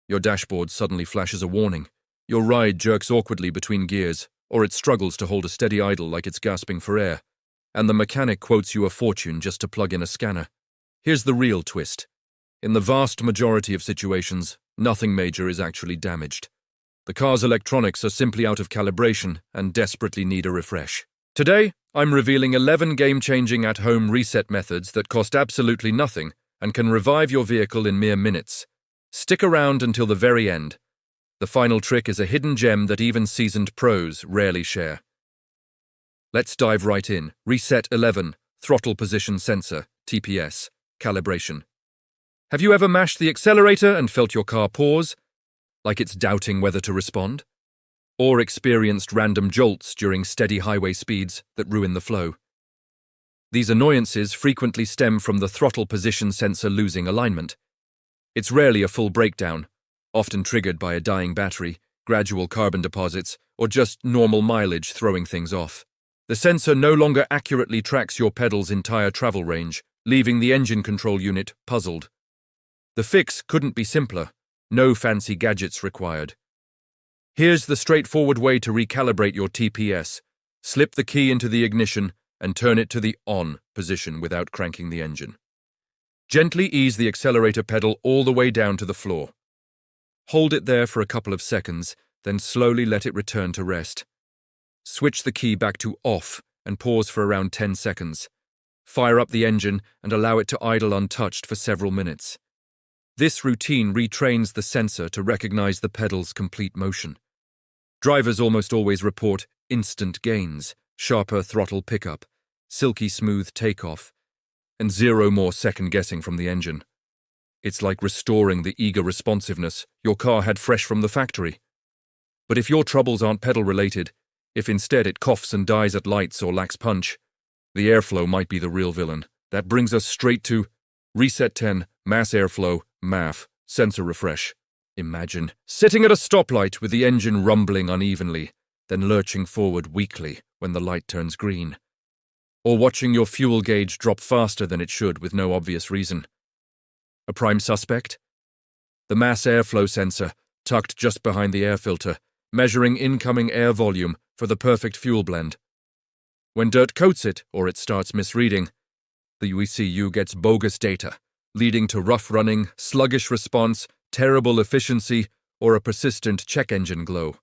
Your dashboard suddenly flashes a warning. Your ride jerks awkwardly between gears, or it struggles to hold a steady idle like it's gasping for air, and the mechanic quotes you a fortune just to plug in a scanner. Here's the real twist. In the vast majority of situations, nothing major is actually damaged. The car's electronics are simply out of calibration and desperately need a refresh. Today, I'm revealing 11 game-changing at-home reset methods that cost absolutely nothing and can revive your vehicle in mere minutes. Stick around until the very end. The final trick is a hidden gem that even seasoned pros rarely share. Let's dive right in. Reset 11, Throttle Position Sensor, TPS, Calibration. Have you ever mashed the accelerator and felt your car pause, like it's doubting whether to respond? Or experienced random jolts during steady highway speeds that ruin the flow? These annoyances frequently stem from the throttle position sensor losing alignment. It's rarely a full breakdown, often triggered by a dying battery, gradual carbon deposits, or just normal mileage throwing things off. The sensor no longer accurately tracks your pedal's entire travel range, leaving the engine control unit puzzled. The fix couldn't be simpler. No fancy gadgets required. Here's the straightforward way to recalibrate your TPS. Slip the key into the ignition and turn it to the on position without cranking the engine. Gently ease the accelerator pedal all the way down to the floor. Hold it there for a couple of seconds, then slowly let it return to rest. Switch the key back to off and pause for around 10 seconds. Fire up the engine and allow it to idle untouched for several minutes. This routine retrains the sensor to recognize the pedal's complete motion. Drivers almost always report instant gains, sharper throttle pickup, silky smooth takeoff, and zero more second-guessing from the engine. It's like restoring the eager responsiveness your car had fresh from the factory. But if your troubles aren't pedal-related, if instead it coughs and dies at lights or lacks punch, the airflow might be the real villain. That brings us straight to Reset 10, Mass Airflow, MAF Sensor Refresh. Imagine sitting at a stoplight with the engine rumbling unevenly, then lurching forward weakly when the light turns green. Or watching your fuel gauge drop faster than it should with no obvious reason. A prime suspect? The mass airflow sensor, tucked just behind the air filter, measuring incoming air volume for the perfect fuel blend. When dirt coats it, or it starts misreading, the ECU gets bogus data, leading to rough running, sluggish response, terrible efficiency, or a persistent check engine glow.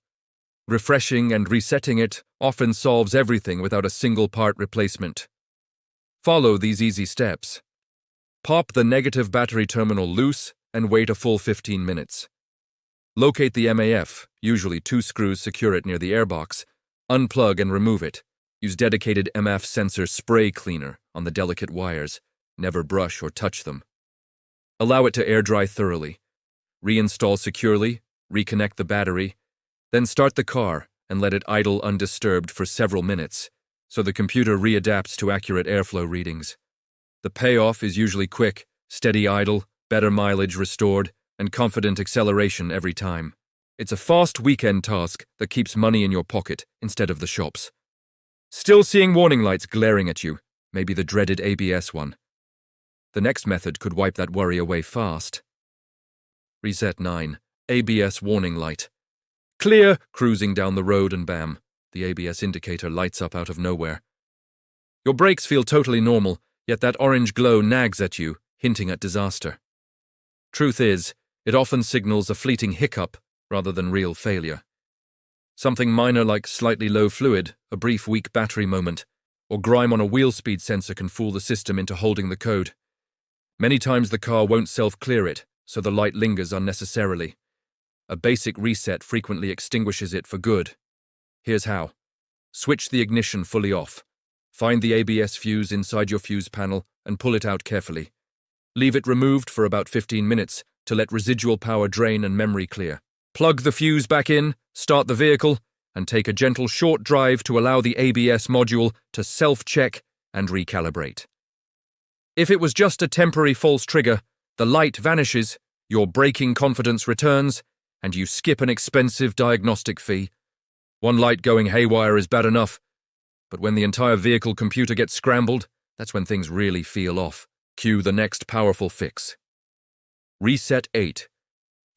Refreshing and resetting it often solves everything without a single part replacement. Follow these easy steps. Pop the negative battery terminal loose and wait a full 15 minutes. Locate the MAF, usually 2 screws secure it near the airbox. Unplug and remove it. Use dedicated MAF sensor spray cleaner on the delicate wires. Never brush or touch them. Allow it to air dry thoroughly. Reinstall securely, reconnect the battery, then start the car and let it idle undisturbed for several minutes, so the computer readapts to accurate airflow readings. The payoff is usually quick, steady idle, better mileage restored, and confident acceleration every time. It's a fast weekend task that keeps money in your pocket instead of the shop's. Still seeing warning lights glaring at you, maybe the dreaded ABS one. The next method could wipe that worry away fast. Reset 9, ABS warning light. Clear, cruising down the road and bam, the ABS indicator lights up out of nowhere. Your brakes feel totally normal, yet that orange glow nags at you, hinting at disaster. Truth is, it often signals a fleeting hiccup rather than real failure. Something minor like slightly low fluid, a brief weak battery moment, or grime on a wheel speed sensor can fool the system into holding the code. Many times the car won't self-clear it, so the light lingers unnecessarily. A basic reset frequently extinguishes it for good. Here's how. Switch the ignition fully off. Find the ABS fuse inside your fuse panel and pull it out carefully. Leave it removed for about 15 minutes to let residual power drain and memory clear. Plug the fuse back in, start the vehicle, and take a gentle short drive to allow the ABS module to self-check and recalibrate. If it was just a temporary false trigger, the light vanishes, your braking confidence returns, and you skip an expensive diagnostic fee. One light going haywire is bad enough, but when the entire vehicle computer gets scrambled, that's when things really feel off. Cue the next powerful fix. Reset 8.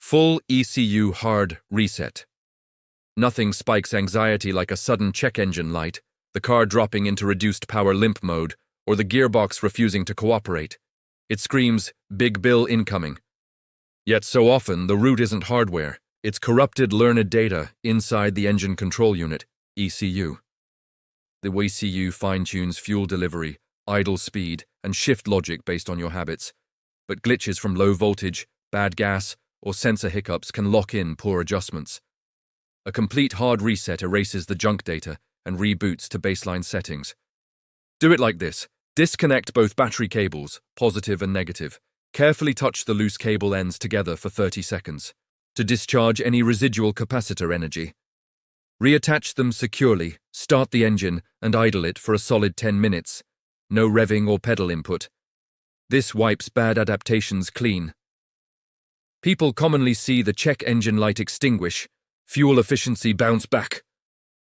Full ECU Hard Reset. Nothing spikes anxiety like a sudden check engine light, the car dropping into reduced power limp mode, or the gearbox refusing to cooperate. It screams, "Big bill incoming." Yet so often, the root isn't hardware. It's corrupted learned data inside the engine control unit, ECU. The ECU fine-tunes fuel delivery, idle speed, and shift logic based on your habits. But glitches from low voltage, bad gas, or sensor hiccups can lock in poor adjustments. A complete hard reset erases the junk data and reboots to baseline settings. Do it like this. Disconnect both battery cables, positive and negative. Carefully touch the loose cable ends together for 30 seconds to discharge any residual capacitor energy. Reattach them securely, start the engine, and idle it for a solid 10 minutes. No revving or pedal input. This wipes bad adaptations clean. People commonly see the check engine light extinguish, fuel efficiency bounce back,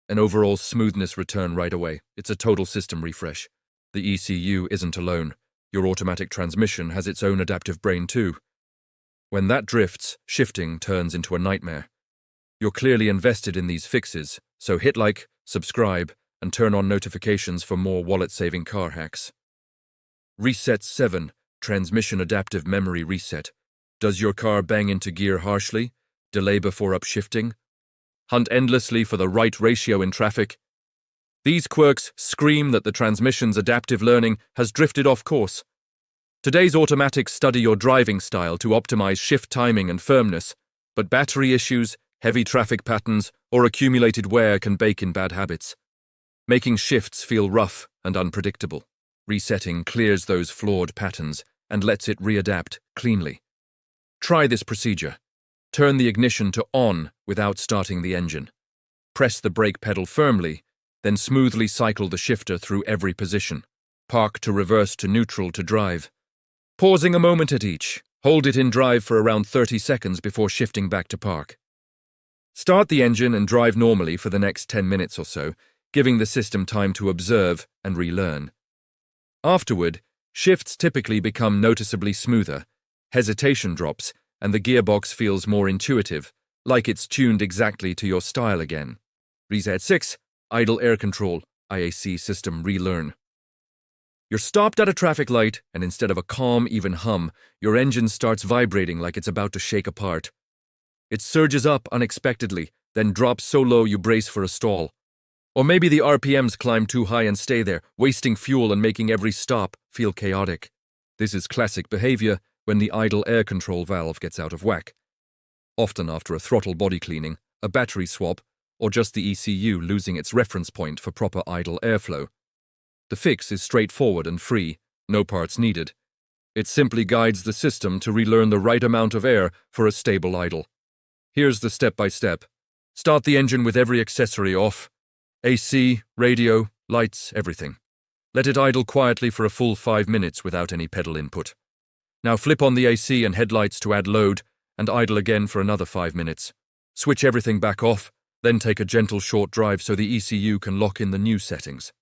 and overall smoothness return right away. It's a total system refresh. The ECU isn't alone. Your automatic transmission has its own adaptive brain too. When that drifts, shifting turns into a nightmare. You're clearly invested in these fixes, so hit like, subscribe, and turn on notifications for more wallet-saving car hacks. Reset 7. Transmission Adaptive Memory Reset. Does your car bang into gear harshly? Delay before upshifting? Hunt endlessly for the right ratio in traffic? These quirks scream that the transmission's adaptive learning has drifted off course. Today's automatics study your driving style to optimize shift timing and firmness, but battery issues, heavy traffic patterns, or accumulated wear can bake in bad habits, making shifts feel rough and unpredictable. Resetting clears those flawed patterns and lets it readapt cleanly. Try this procedure. Turn the ignition to on without starting the engine. Press the brake pedal firmly, then smoothly cycle the shifter through every position. Park to reverse to neutral to drive. Pausing a moment at each, hold it in drive for around 30 seconds before shifting back to park. Start the engine and drive normally for the next 10 minutes or so, giving the system time to observe and relearn. Afterward, shifts typically become noticeably smoother, hesitation drops, and the gearbox feels more intuitive, like it's tuned exactly to your style again. Reset 6. Idle Air Control, IAC System Relearn. You're stopped at a traffic light, and instead of a calm, even hum, your engine starts vibrating like it's about to shake apart. It surges up unexpectedly, then drops so low you brace for a stall. Or maybe the RPMs climb too high and stay there, wasting fuel and making every stop feel chaotic. This is classic behavior when the idle air control valve gets out of whack. Often after a throttle body cleaning, a battery swap, or just the ECU losing its reference point for proper idle airflow. The fix is straightforward and free, no parts needed. It simply guides the system to relearn the right amount of air for a stable idle. Here's the step-by-step. Start the engine with every accessory off. AC, radio, lights, everything. Let it idle quietly for a full 5 minutes without any pedal input. Now flip on the AC and headlights to add load, and idle again for another 5 minutes. Switch everything back off, then take a gentle short drive so the ECU can lock in the new settings.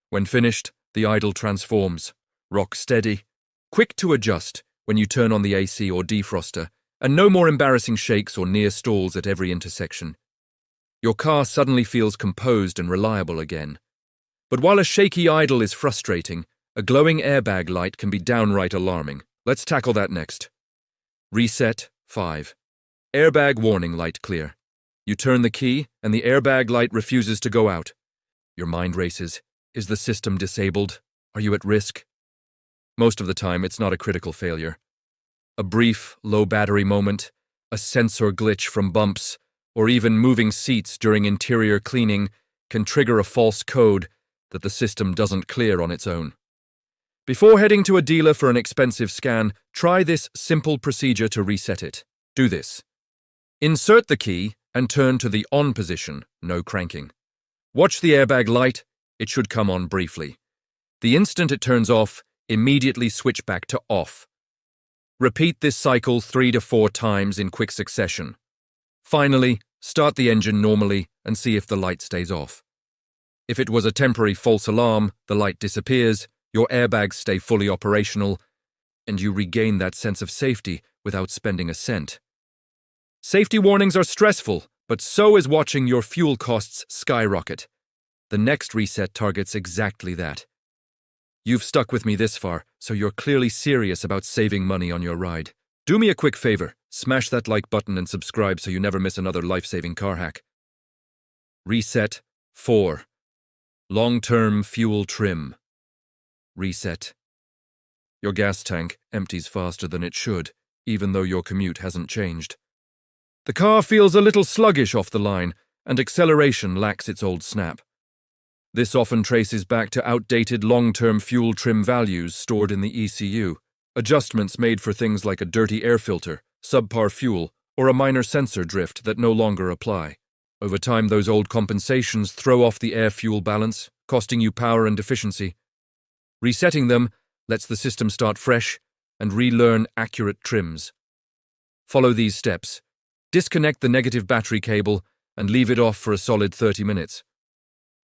When finished, the idle transforms. Rock steady, quick to adjust when you turn on the AC or defroster, and no more embarrassing shakes or near stalls at every intersection. Your car suddenly feels composed and reliable again. But while a shaky idle is frustrating, a glowing airbag light can be downright alarming. Let's tackle that next. Reset 5. Airbag warning light clear. You turn the key, and the airbag light refuses to go out. Your mind races. Is the system disabled? Are you at risk? Most of the time, it's not a critical failure. A brief, low battery moment, a sensor glitch from bumps, or even moving seats during interior cleaning can trigger a false code that the system doesn't clear on its own. Before heading to a dealer for an expensive scan, try this simple procedure to reset it. Do this. Insert the key and turn to the on position, no cranking. Watch the airbag light, it should come on briefly. The instant it turns off, immediately switch back to off. Repeat this cycle 3 to 4 times in quick succession. Finally, start the engine normally and see if the light stays off. If it was a temporary false alarm, the light disappears, your airbags stay fully operational, and you regain that sense of safety without spending a cent. Safety warnings are stressful, but so is watching your fuel costs skyrocket. The next reset targets exactly that. You've stuck with me this far, so you're clearly serious about saving money on your ride. Do me a quick favor, smash that like button and subscribe so you never miss another life-saving car hack. Reset 4. Long-term fuel trim. Reset. Your gas tank empties faster than it should, even though your commute hasn't changed. The car feels a little sluggish off the line, and acceleration lacks its old snap. This often traces back to outdated long-term fuel trim values stored in the ECU, adjustments made for things like a dirty air filter, subpar fuel, or a minor sensor drift that no longer apply. Over time, those old compensations throw off the air-fuel balance, costing you power and efficiency. Resetting them lets the system start fresh and relearn accurate trims. Follow these steps. Disconnect the negative battery cable and leave it off for a solid 30 minutes.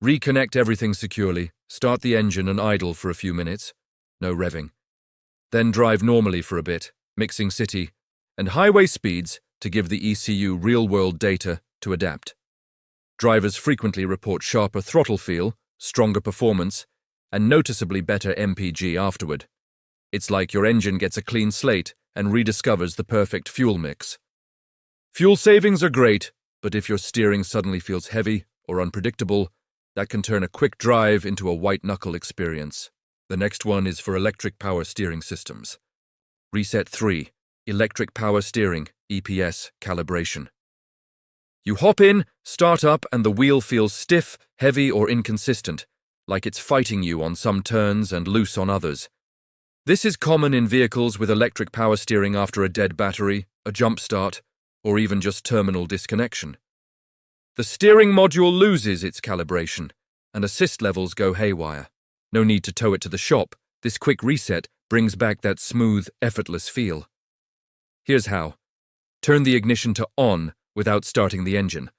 Reconnect everything securely, start the engine and idle for a few minutes. No revving. Then drive normally for a bit, mixing city and highway speeds to give the ECU real-world data to adapt. Drivers frequently report sharper throttle feel, stronger performance, and noticeably better MPG afterward. It's like your engine gets a clean slate and rediscovers the perfect fuel mix. Fuel savings are great, but if your steering suddenly feels heavy or unpredictable, that can turn a quick drive into a white-knuckle experience. The next one is for electric power steering systems. Reset 3. Electric power steering, EPS calibration. You hop in, start up, and the wheel feels stiff, heavy, or inconsistent, like it's fighting you on some turns and loose on others. This is common in vehicles with electric power steering after a dead battery, a jump start, or even just terminal disconnection. The steering module loses its calibration, and assist levels go haywire. No need to tow it to the shop. This quick reset brings back that smooth, effortless feel. Here's how. Turn the ignition to on without starting the engine.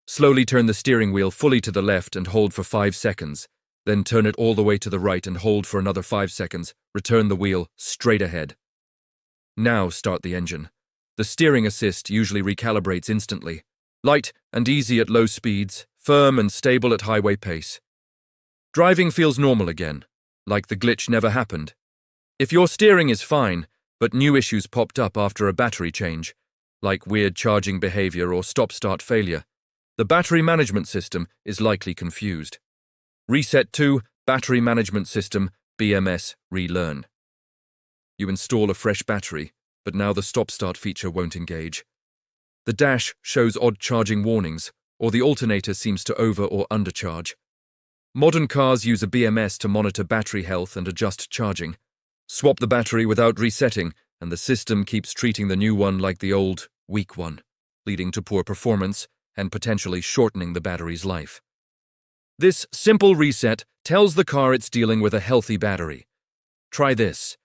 Slowly turn the steering wheel fully to the left and hold for 5 seconds. Then turn it all the way to the right and hold for another 5 seconds. Return the wheel straight ahead. Now start the engine. The steering assist usually recalibrates instantly. Light and easy at low speeds, firm and stable at highway pace. Driving feels normal again, like the glitch never happened. If your steering is fine, but new issues popped up after a battery change, like weird charging behavior or stop-start failure, the battery management system is likely confused. Reset 2, Battery Management System, BMS, Relearn. You install a fresh battery, but now the stop-start feature won't engage. The dash shows odd charging warnings, or the alternator seems to over or undercharge. Modern cars use a BMS to monitor battery health and adjust charging. Swap the battery without resetting, and the system keeps treating the new one like the old, weak one, leading to poor performance and potentially shortening the battery's life. This simple reset tells the car it's dealing with a healthy battery. Try this.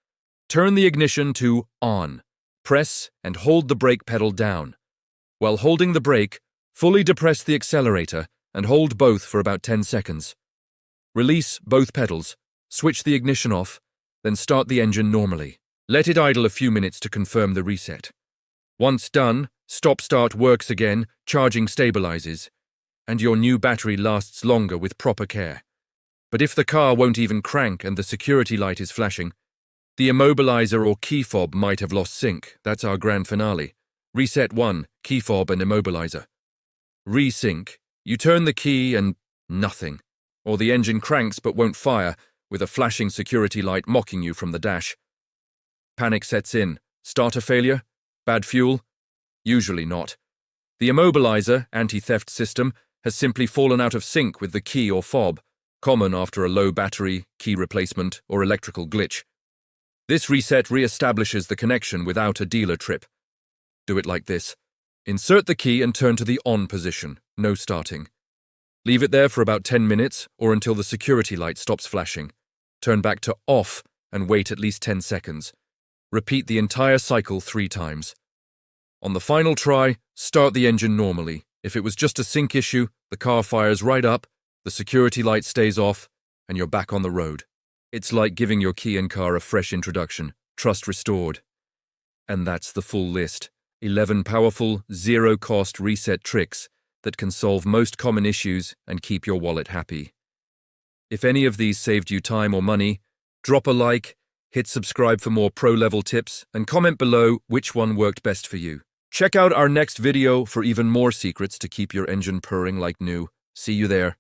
Turn the ignition to on. Press and hold the brake pedal down. While holding the brake, fully depress the accelerator and hold both for about 10 seconds. Release both pedals, switch the ignition off, then start the engine normally. Let it idle a few minutes to confirm the reset. Once done, stop-start works again, charging stabilizes, and your new battery lasts longer with proper care. But if the car won't even crank and the security light is flashing, the immobilizer or key fob might have lost sync. That's our grand finale. Reset 1, key fob and immobilizer. Resync. You turn the key and nothing. Or the engine cranks but won't fire, with a flashing security light mocking you from the dash. Panic sets in. Starter failure? Bad fuel? Usually not. The immobilizer, anti-theft system, has simply fallen out of sync with the key or fob, common after a low battery, key replacement, or electrical glitch. This reset re-establishes the connection without a dealer trip. Do it like this. Insert the key and turn to the on position, no starting. Leave it there for about 10 minutes or until the security light stops flashing. Turn back to off and wait at least 10 seconds. Repeat the entire cycle 3 times. On the final try, start the engine normally. If it was just a sync issue, the car fires right up, the security light stays off, and you're back on the road. It's like giving your key and car a fresh introduction, trust restored. And that's the full list. 11 powerful, zero-cost reset tricks that can solve most common issues and keep your wallet happy. If any of these saved you time or money, drop a like, hit subscribe for more pro-level tips, and comment below which one worked best for you. Check out our next video for even more secrets to keep your engine purring like new. See you there.